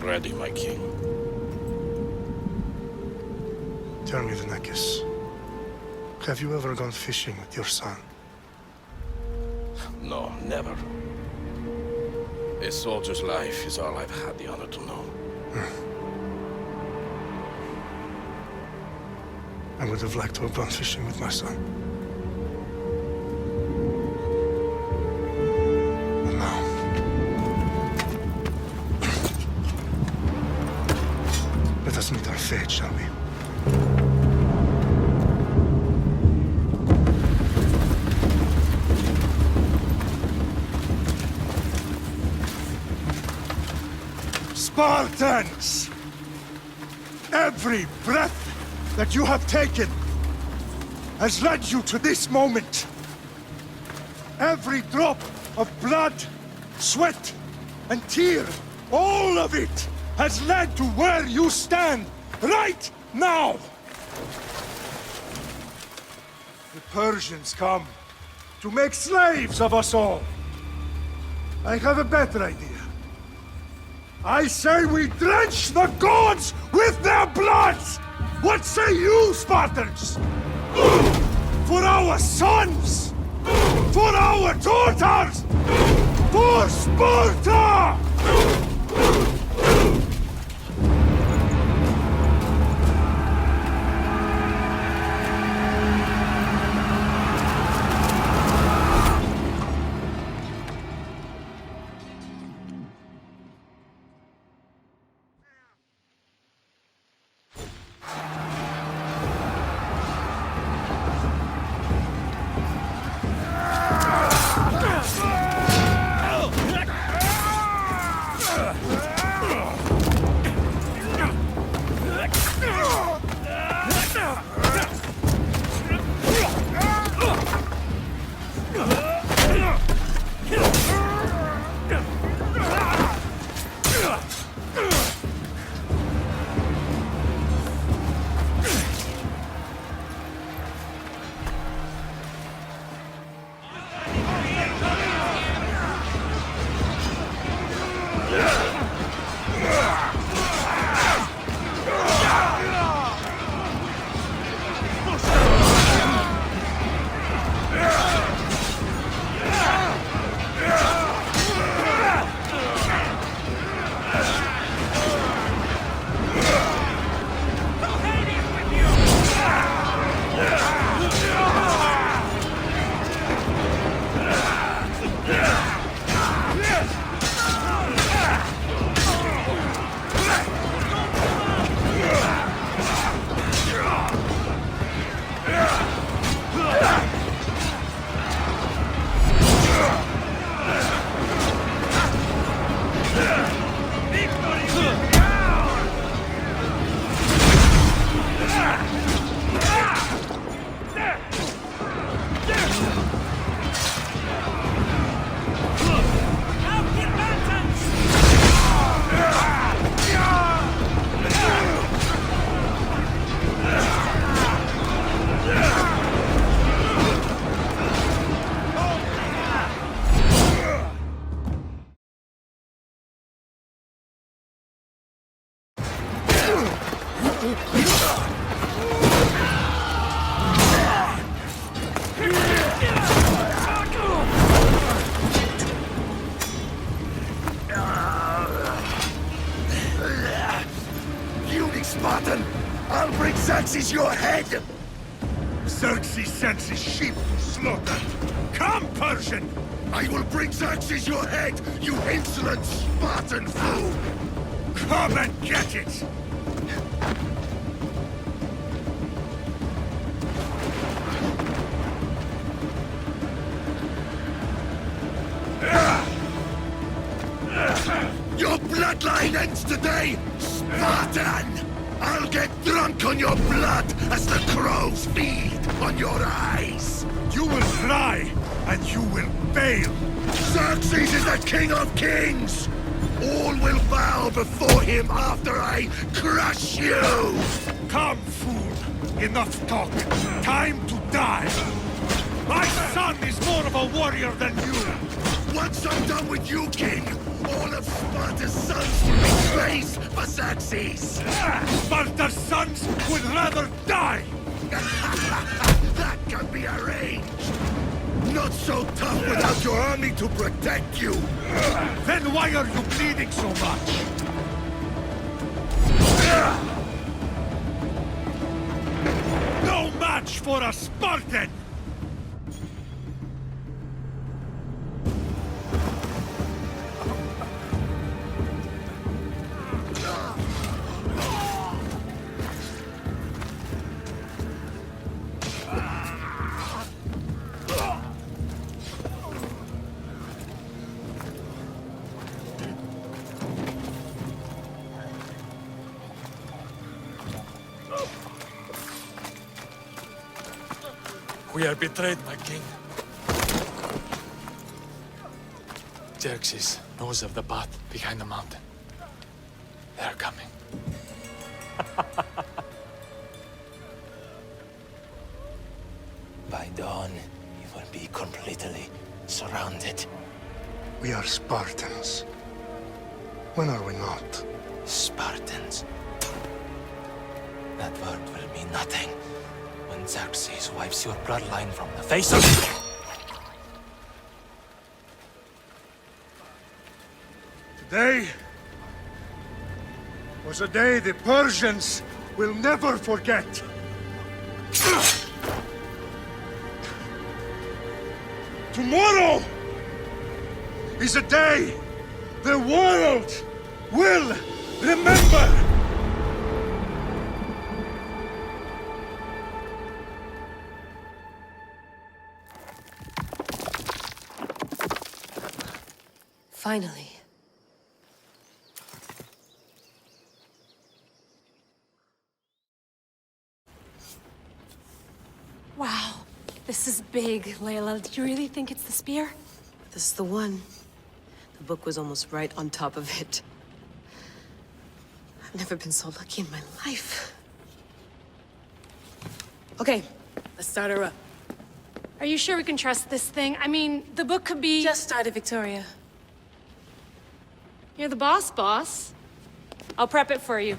ready, my king. Tell me, Alexios, have you ever gone fishing with your son? No, never. A soldier's life is all I've had the honor to know. I would have liked to have gone fishing with my son. But now... let us meet our fate, shall we? Spartans! Every breath that you have taken has led you to this moment. Every drop of blood, sweat, and tear, all of it has led to where you stand right now. The Persians come to make slaves of us all. I have a better idea. I say we drench the gods with their blood! What say you, Spartans? For our sons! For our daughters! For Sparta! Spartan! I'll bring Xerxes your head! Xerxes sends his sheep to slaughter. Come, Persian! I will bring Xerxes your head, you insolent Spartan fool! Come and get it! Your bloodline ends today, Spartan! I'll get drunk on your blood as the crows feed on your eyes! You will cry, and you will fail! Xerxes is the king of kings! All will bow before him after I crush you! Come, fool! Enough talk! Time to die! My son is more of a warrior than you! Once I'm done with you, king, All of Sparta's sons will be slaves for Xerxes! Sparta's sons would rather die! That can be arranged! Not so tough without your army to protect you! Then why are you bleeding so much? No match for a Spartan! We are betrayed, my king. Xerxes knows of the path behind the mountain. They are coming. By dawn, you will be completely surrounded. We are Spartans. When are we not? Spartans. That word will mean nothing when Xerxes wipes your bloodline from the face of... Today was a day the Persians will never forget. Tomorrow is a day the world will remember. Finally. Wow, this is big, Layla. Do you really think it's the spear? This is the one. The book was almost right on top of it. I've never been so lucky in my life. Okay, let's start her up. Are you sure we can trust this thing? I mean, the book could be... Just started, Victoria. You're the boss. I'll prep it for you.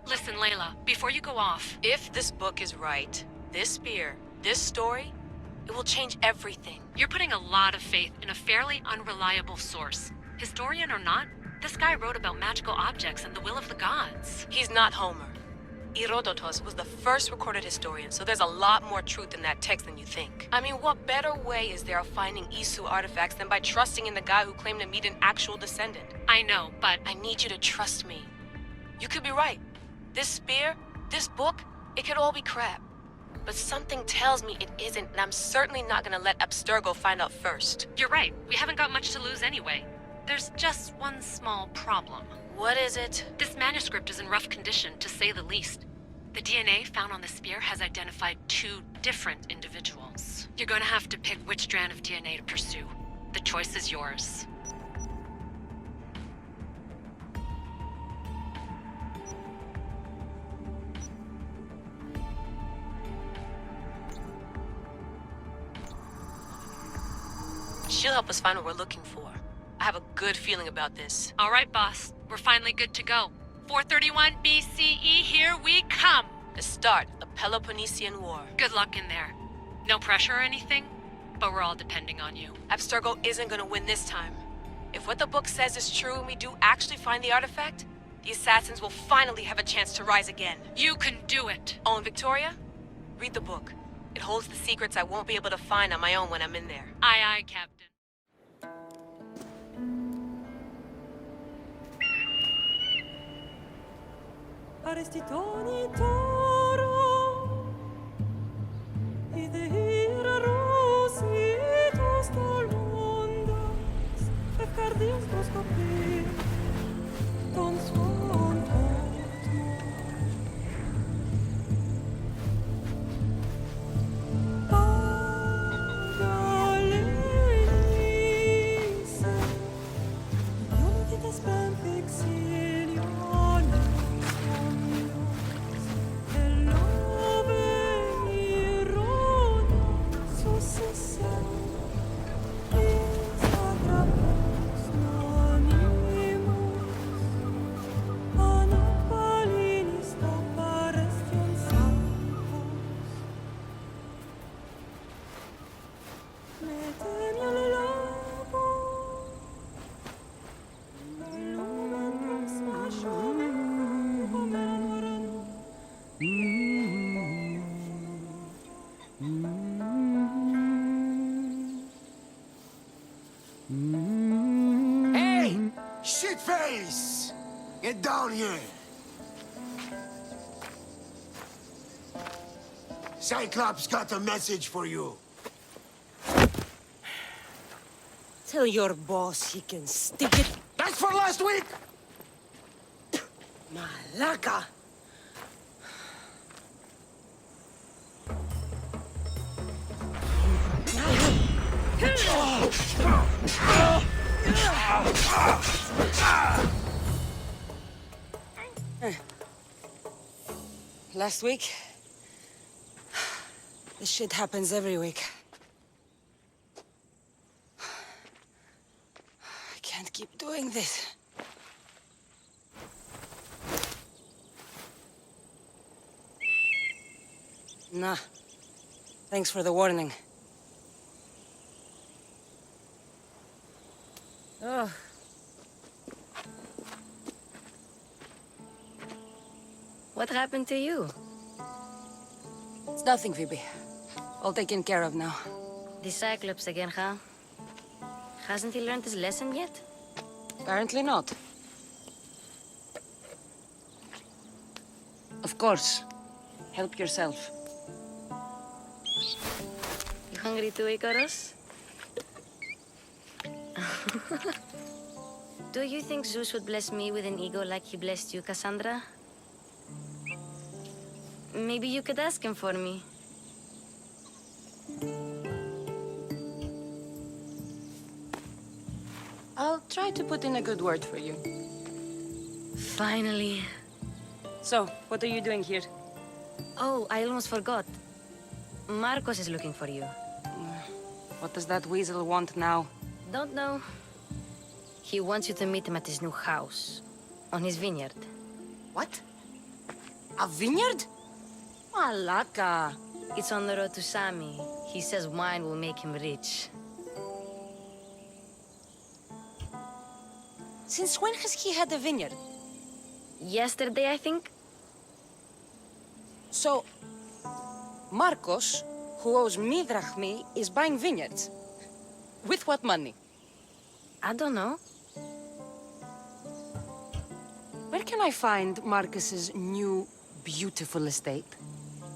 Listen, Layla, before you go off, if this book is right, this spear, this story, it will change everything. You're putting a lot of faith in a fairly unreliable source. Historian or not, this guy wrote about magical objects and the will of the gods. He's not Homer. Herodotus was the first recorded historian, so there's a lot more truth in that text than you think. I mean, what better way is there of finding Isu artifacts than by trusting in the guy who claimed to meet an actual descendant? I know, but I need you to trust me. You could be right. This spear, this book, it could all be crap. But something tells me it isn't, and I'm certainly not gonna let Abstergo find out first. you're right. We haven't got much to lose anyway. There's just one small problem. What is it? This manuscript is in rough condition, to say the least. The DNA found on the spear has identified 2 different individuals. You're gonna have to pick which strand of DNA to pursue. The choice is yours. She'll help us find what we're looking for. I have a good feeling about this. All right, boss. We're finally good to go. 431 BCE, here we come! The start of the Peloponnesian War. Good luck in there. No pressure or anything, but we're all depending on you. Abstergo isn't gonna win this time. If what the book says is true and we do actually find the artifact, the assassins will finally have a chance to rise again. You can do it! Oh, and Victoria? Read the book. It holds the secrets I won't be able to find on my own when I'm in there. Aye, aye, Captain. Arestitoni toro, ideira rositos tolondas, efcardios toscopir, ton suon Hey! Shitface! Get down here! Cyclops got a message for you. Tell your boss he can stick it. That's for last week! Malaka! Last week? This shit happens every week. I can't keep doing this. Nah. Thanks for the warning. Oh. What happened to you? It's nothing, Phoebe. All taken care of now. The Cyclops again, huh? Hasn't he learned his lesson yet? Apparently not. Of course. Help yourself. You hungry too, Icarus? Do you think Zeus would bless me with an ego like he blessed you, Kassandra? Maybe you could ask him for me. I'll try to put in a good word for you. Finally. So, what are you doing here? Oh, I almost forgot. Marcos is looking for you. What does that weasel want now? Don't know. He wants you to meet him at his new house. On his vineyard. What? A vineyard? Malaka. It's on the road to Sami. He says wine will make him rich. Since when has he had a vineyard? Yesterday, I think? So, Marcos, who owes me drachmi, is buying vineyards. With what money? I don't know. Where can I find Marcus's new, beautiful estate?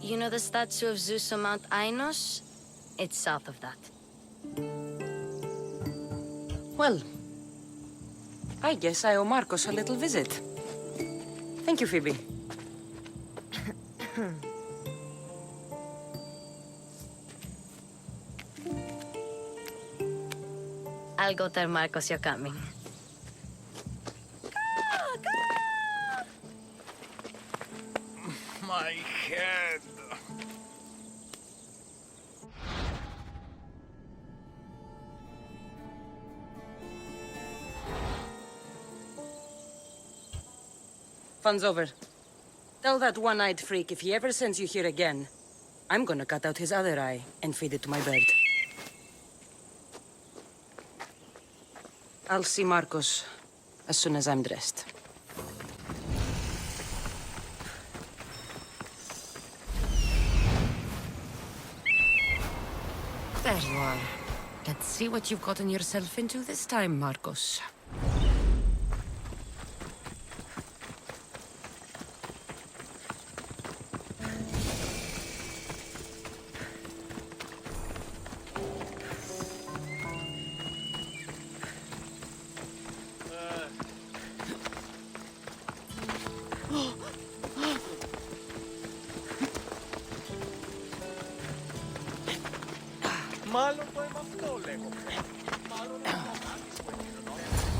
You know the statue of Zeus on Mount Ainos? It's south of that. Well, I guess I owe Marcos a little visit. Thank you, Phoebe. I'll go tell Marcos you're coming. My head. Fun's over. Tell that one-eyed freak if he ever sends you here again, I'm gonna cut out his other eye and feed it to my bird. I'll see Marcos as soon as I'm dressed. There you are. Let's see what you've gotten yourself into this time, Marcos.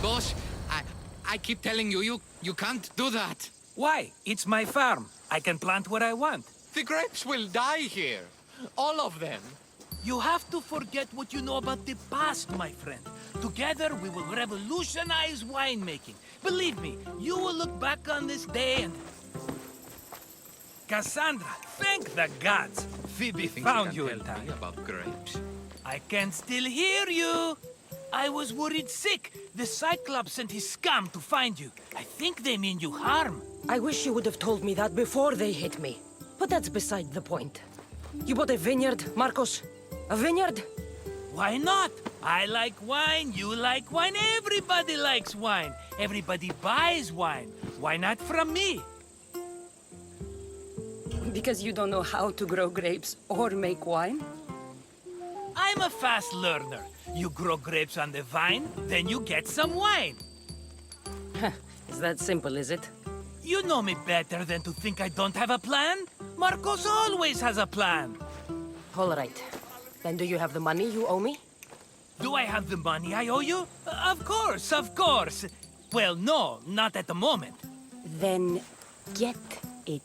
Boss, I keep telling you, you can't do that. Why? It's my farm. I can plant what I want. The grapes will die here. All of them. You have to forget what you know about the past, my friend. Together, we will revolutionize winemaking. Believe me, you will look back on this day and... Kassandra, thank the gods! Phoebe found you in time. About grapes. I can still hear you! I was worried sick. The Cyclops sent his scum to find you. I think they mean you harm. I wish you would have told me that before they hit me. But that's beside the point. You bought a vineyard, Marcos? A vineyard? Why not? I like wine, you like wine, everybody likes wine. Everybody buys wine. Why not from me? Because you don't know how to grow grapes or make wine? I'm a fast learner. You grow grapes on the vine, then you get some wine. Is that simple, is it? You know me better than to think I don't have a plan. Marcos always has a plan. All right. Then do you have the money you owe me? Do I have the money I owe you? Of course, of course. Well, no, not at the moment. Then get it.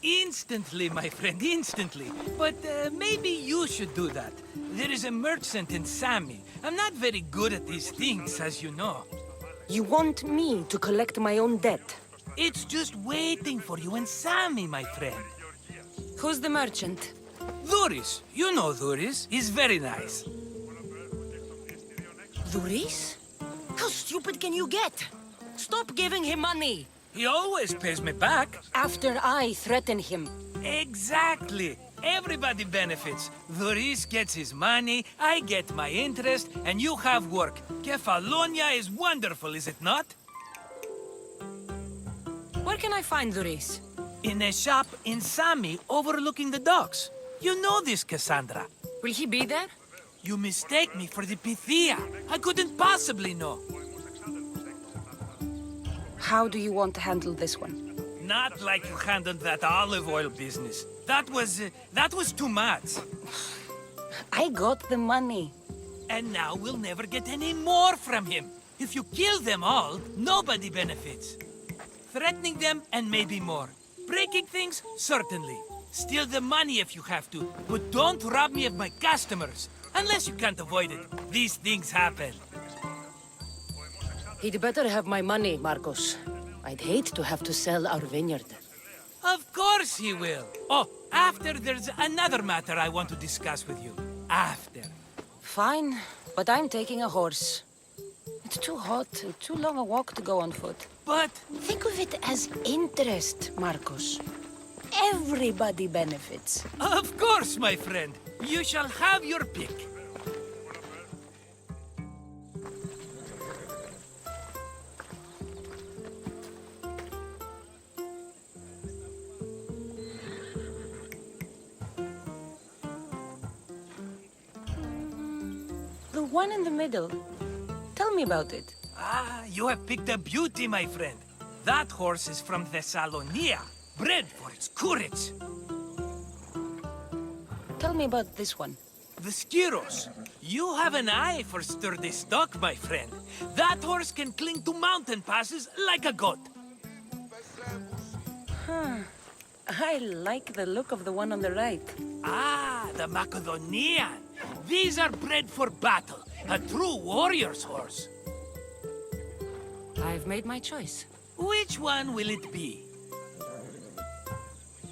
Instantly, my friend, instantly. But maybe you should do that. There is a merchant in Sami. I'm not very good at these things, as you know. You want me to collect my own debt? It's just waiting for you in Sami, my friend. Who's the merchant? Dhuris. You know Dhuris. He's very nice. Dhuris? How stupid can you get? Stop giving him money! He always pays me back. After I threaten him. Exactly. Everybody benefits. Dhuris gets his money, I get my interest, and you have work. Kefalonia is wonderful, is it not? Where can I find Dhuris? In a shop in Sami, overlooking the docks. You know this, Kassandra. Will he be there? You mistake me for the Pythia. I couldn't possibly know. How do you want to handle this one? Not like you handled that olive oil business. That was too much. I got the money. And now we'll never get any more from him. If you kill them all, nobody benefits. Threatening them, and maybe more. Breaking things, certainly. Steal the money if you have to, but don't rob me of my customers. Unless you can't avoid it. These things happen. He'd better have my money, Marcos. I'd hate to have to sell our vineyard. Of course he will. Oh, after there's another matter I want to discuss with you. After. Fine, but I'm taking a horse. It's too hot, too long a walk to go on foot. But... think of it as interest, Marcos. Everybody benefits. Of course, my friend. You shall have your pick. The one in the middle. Tell me about it. Ah, you have picked a beauty, my friend. That horse is from Thessalonia, bred for its courage. Tell me about this one. The Skyros. You have an eye for sturdy stock, my friend. That horse can cling to mountain passes like a goat. I like the look of the one on the right. Ah, the Macedonian. These are bred for battle. A true warrior's horse. I've made my choice. Which one will it be?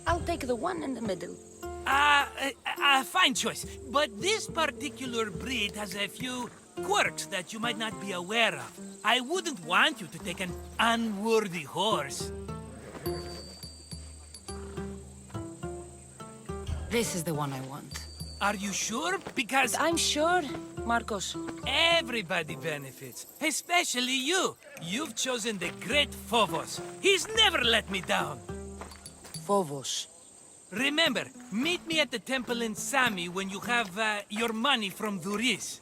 I'll take the one in the middle. Fine choice. But this particular breed has a few quirks that you might not be aware of. I wouldn't want you to take an unworthy horse. This is the one I want. Are you sure? Because... I'm sure, Marcos. Everybody benefits. Especially you. You've chosen the great Phobos. He's never let me down. Phobos. Remember, meet me at the temple in Sami when you have your money from Dhuris.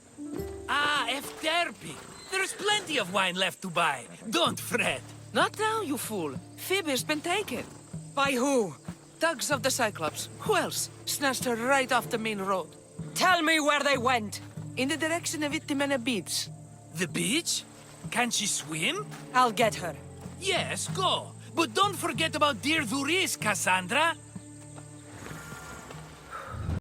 Ah, Efterpi. There's plenty of wine left to buy. Don't fret. Not now, you fool. Phoebe's been taken. By who? Thugs of the Cyclops. Who else? Snatched her right off the main road. Tell me where they went. In the direction of Itimena Beach. The beach? Can she swim? I'll get her. Yes, go. But don't forget about dear Dhuris, Kassandra.